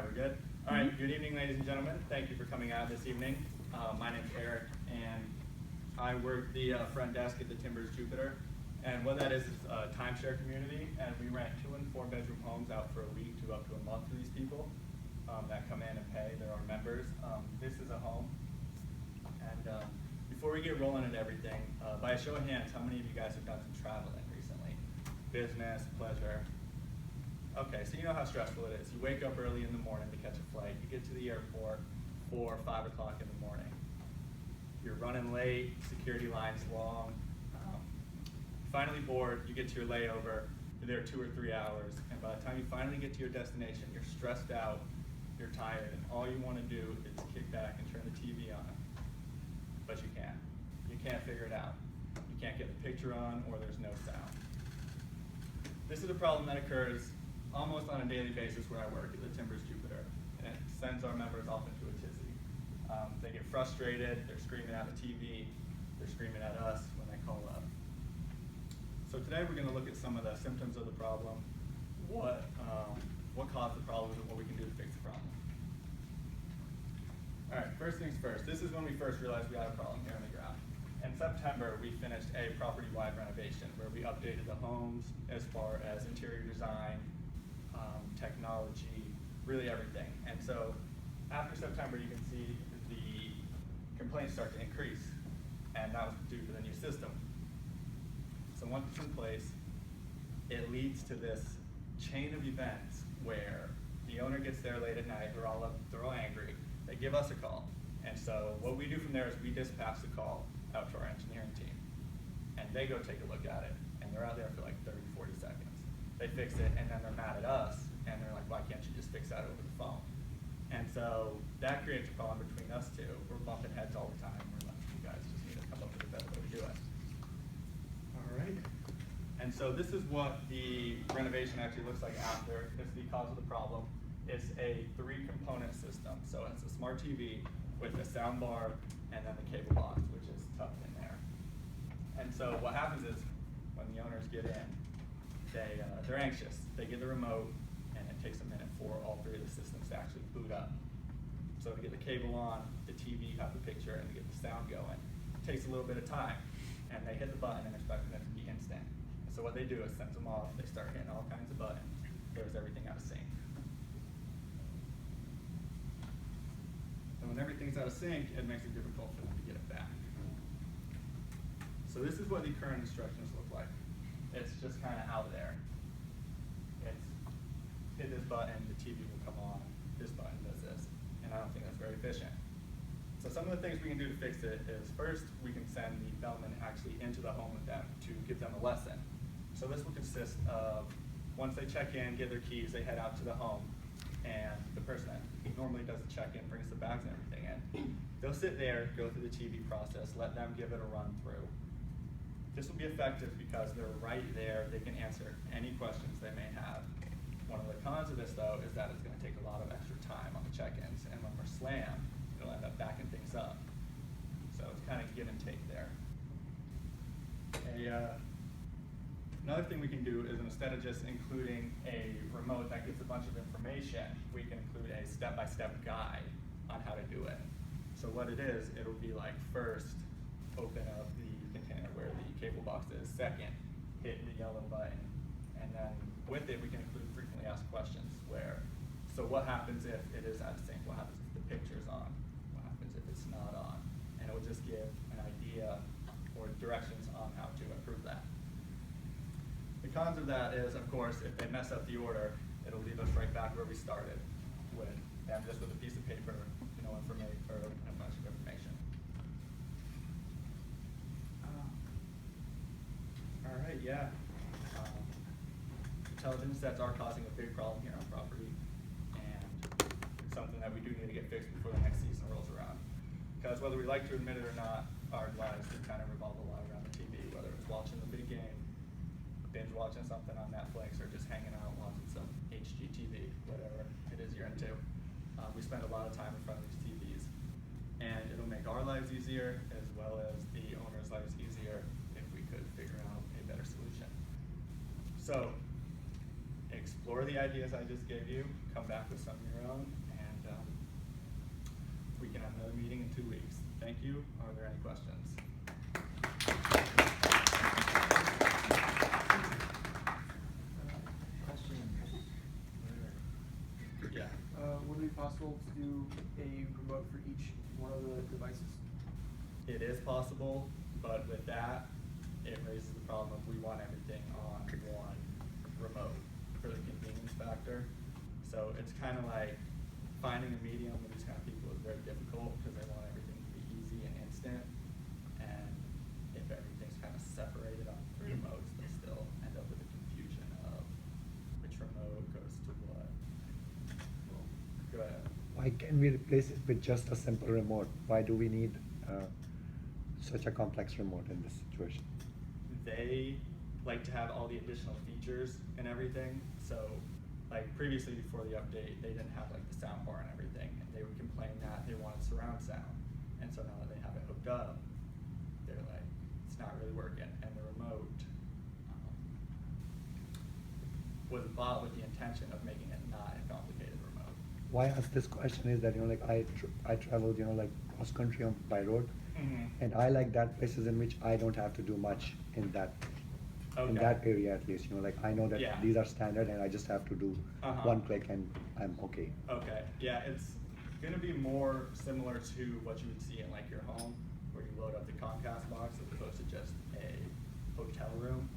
right, we're good. All right, good evening, ladies and gentlemen. Thank you for coming out this evening. My name's Eric, and I work the front desk at the Timbers Jupiter. And what that is a timeshare community, and we rent 2- and 4-bedroom homes out for a week to up to a month for these people that come in and pay. They're our members. This is a home. And before we get rolling into everything, by a show of hands, how many of you guys have done some traveling recently? Business, pleasure. Okay, so you know how stressful it is. You wake up early in the morning to catch a flight. You get to the airport 4 or 5 o'clock in the morning. You're running late, security line's long. Finally bored, you get to your layover. You're there 2 or 3 hours, and by the time you finally get to your destination, you're stressed out, you're tired, and all you want to do is kick back and turn the TV on. But you can't. You can't figure it out. You can't get the picture on, or there's no sound. This is a problem that occurs almost on a daily basis where I work at the Timbers Jupiter, and it sends our members off into a tizzy. They get frustrated, they're screaming at the TV, they're screaming at us when they call up. So today we're going to look at some of the symptoms of the problem, what caused the problem, and what we can do to fix the problem. All right, first things first. This is when we first realized we had a problem here on the ground. In September, we finished a property-wide renovation where we updated the homes as far as interior design, technology, really everything. And so after September, you can see the complaints start to increase, and that was due to the new system. So once it's in place, it leads to this chain of events where the owner gets there late at night, they're all angry, they give us a call. And so what we do from there is we dispatch the call out to our engineering team, and they go take a look at it, and they're out there for like 30, 40 seconds. They fix it, and then they're mad at us, and they're like, why can't you just fix that over the phone? And so that creates a problem between us two. We're bumping heads all the time. We're like, you guys just need to come up with a better way to do it. All right. And so this is what the renovation actually looks like after. This is the cause of the problem. It's a 3-component system. So it's a smart TV with a sound bar and then the cable box, which is tucked in there. And so what happens is when the owners get in, they're anxious. They get the remote, and it takes a minute for all 3 of the systems to actually boot up. So to get the cable on, the TV, have the picture, and to get the sound going, it takes a little bit of time. And they hit the button and expecting it to be instant. So what they do is sends them off. They start hitting all kinds of buttons. Throws everything out of sync. And when everything's out of sync, it makes it difficult for them to get it back. So this is what the current instructions look like. It's just kind of out there. It's hit this button, the TV will come on. This button does this. And I don't think that's very efficient. So some of the things we can do to fix it is first, we can send the bellman actually into the home with them to give them a lesson. So this will consist of, once they check in, get their keys, they head out to the home, and the person that normally does the check-in brings the bags and everything in. They'll sit there, go through the TV process, let them give it a run through. This will be effective because they're right there, they can answer any questions they may have. One of the cons of this though is that it's going to take a lot of extra time on the check-ins, and when we're slammed, it'll end up backing things up. So it's kind of give and take there. Another thing we can do is instead of just including a remote that gives a bunch of information, we can include a step-by-step guide on how to do it. So what it is, it'll be like first, open up the container where the cable box is. Second, hit the yellow button. And then with it, we can include frequently asked questions where, so what happens if it is out of sync? What happens if the picture's on? What happens if it's not on? And it will just give an idea or directions on how to improve that. The cons of that is, of course, if they mess up the order, it'll leave us right back where we started with them just with a piece of paper, no information or a bunch of information. All right, yeah. Intelligence sets are causing a big problem here on property, and it's something that we do need to get fixed before the next season rolls around. Because whether we like to admit it or not, our lives do kind of revolve a lot around the TV, whether it's watching the big game, binge watching something on Netflix, or just hanging out watching some HGTV, whatever it is you're into. We spend a lot of time in front of these TVs, and it'll make our lives easier as well as the owner's lives easier if we could figure out a better solution. So explore the ideas I just gave you, come back with some of your own, another meeting in 2 weeks. Thank you. Are there any questions? Yeah. Would it be possible to do a remote for each one of the devices? It is possible, but with that, it raises the problem of we want everything on one remote for the convenience factor. So it's kind of like finding a medium with these kind of people is very difficult because they want everything to be easy and instant. And if everything's kind of separated on 3 remotes, they still end up with the confusion of which remote goes to what. Go ahead. Why can't we replace it with just a simple remote? Why do we need such a complex remote in this situation? They like to have all the additional features and everything. So like previously before the update, they didn't have like the sound bar and everything, and they would complain that they wanted surround sound. And so now that they have it hooked up, they're like, it's not really working. And the remote was bought with the intention of making it not a complicated remote. Why I ask this question is that, like I traveled, like cross country by road, and I like that places in which I don't have to do much in that area at least. Like I know that these are standard, and I just have to do one click, and I'm okay. Okay. Yeah, it's gonna be more similar to what you would see in like your home, where you load up the Comcast box as opposed to just a hotel room.